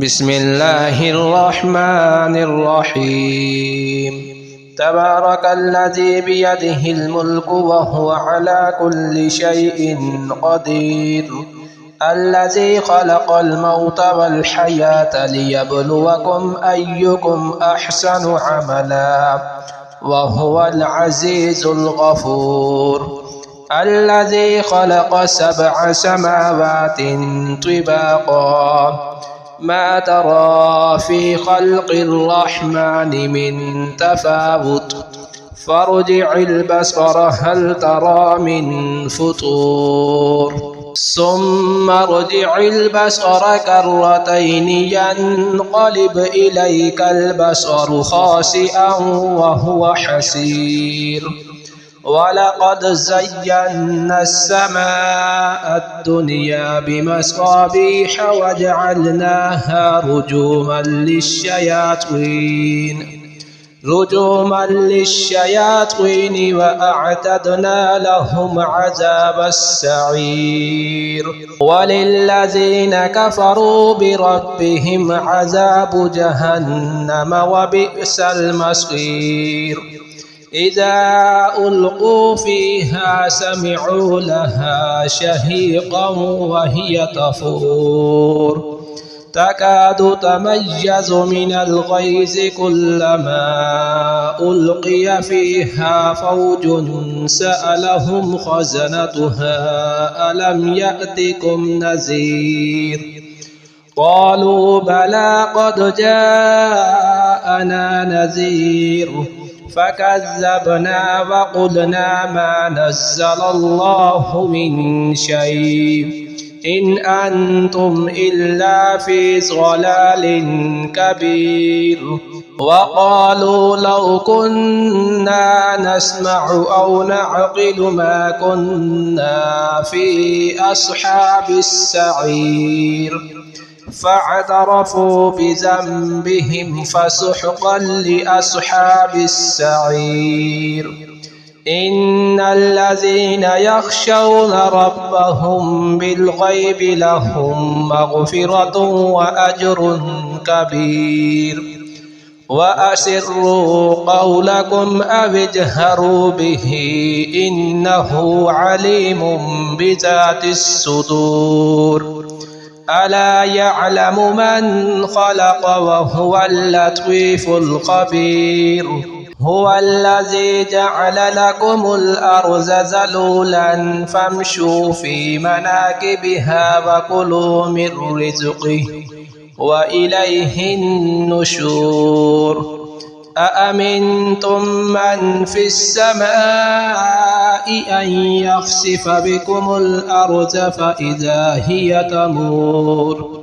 بسم الله الرحمن الرحيم. تبارك الذي بيده الملك وهو على كل شيء قدير، الذي خلق الموت والحياة ليبلوكم أيكم أحسن عملا وهو العزيز الغفور، الذي خلق 7 سماوات طباقا ما ترى في خلق الرحمن من تفاوت فارجع البصر هل ترى من فطور ثم ارجع البصر كرتين ينقلب إليك البصر خاسئا وهو حسير، ولقد زينا السماء الدنيا بمصابيح وجعلناها رجوما للشياطين وأعتدنا لهم عذاب السعير، وللذين كفروا بربهم عذاب جهنم وبئس المصير. إذا ألقوا فيها سمعوا لها شهيقا وهي تفور تكاد تميز من الغيظ كلما ألقي فيها فوج سألهم خزنتها ألم يأتكم نذير، قالوا بلى قد جاءنا نذير فكذبنا وقلنا ما نزل الله من شيء إن أنتم إلا في ضلال كبير، وقالوا لو كنا نسمع أو نعقل ما كنا في أصحاب السعير، فاعترفوا بذنبهم فسحقا لأصحاب السعير. إن الذين يخشون ربهم بالغيب لهم مغفرة وأجر كبير، وأسروا قولكم أو اجهروا به إنه عليم بذات الصدور. ألا يعلم من خلق وهو اللطيف الخبير، هو الذي جعل لكم الأرض ذلولا فامشوا في مناكبها وكلوا من رزقه وإليه النشور. أأمنتم من في السماء أن يخسف بكم الأرض فإذا هي تمور،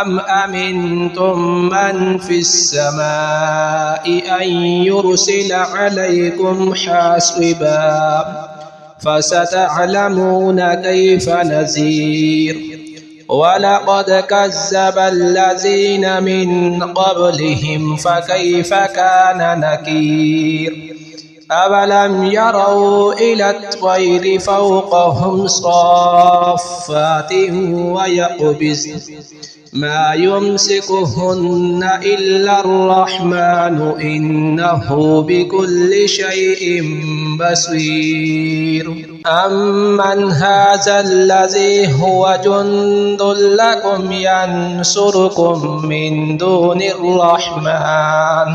أم أمنتم من في السماء أن يرسل عليكم حاصبا فستعلمون كيف نذير. ولقد كذب الذين من قبلهم فكيف كان نكير. أولم يروا إلى الطير فوقهم صافات ويقبضن ما يمسكهن إلا الرحمن إنه بكل شيء بصير. أمن هذا الذي هو جند لكم ينصركم من دون الرحمن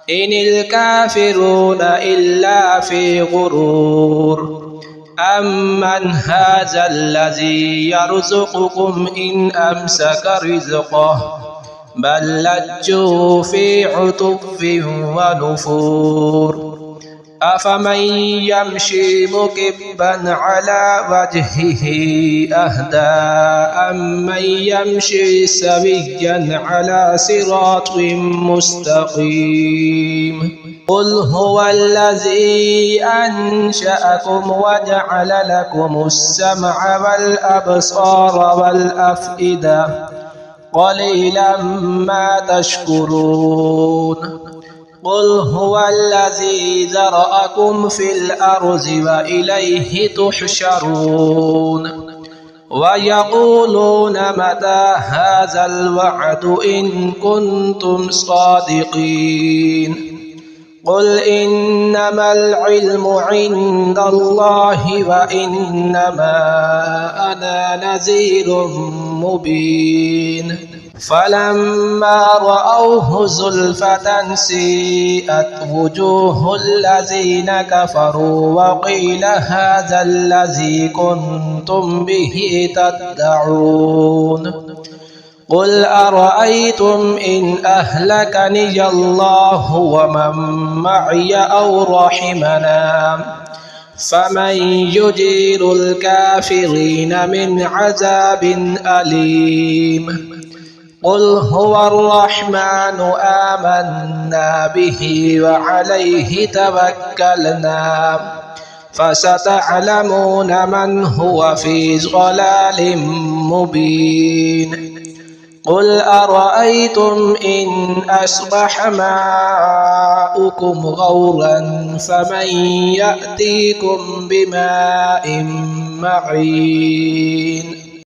إن الكافرون إلا في غرور. أمن هذا الذي يرزقكم إن أمسك رزقه بل لجوا في عتب ونفور. أفمن يمشي مكبا على وجهه أهدى أمن يمشي سويا على صراط مستقيم. قل هو الذي أنشأكم وجعل لكم السمع والأبصار والأفئدة قليلا ما تشكرون. قل هو الذي ذرأكم في الأرض وإليه تحشرون. ويقولون متى هذا الوعد إن كنتم صادقين قل إنما العلم عند الله وإنما أنا نذير مبين فلما رأوه زلفة سيئت وجوه الذين كفروا وقيل هذا الذي كنتم به تدعون قل أرأيتم إن أهلكني الله ومن معي أو رحمنا فمن يجير الكافرين من عذاب أليم قل هو الرحمن آمنا به وعليه توكلنا فستعلمون من هو في ضلال مبين قل أرأيتم إن أصبح ماؤكم غورا فمن يأتيكم بماء معين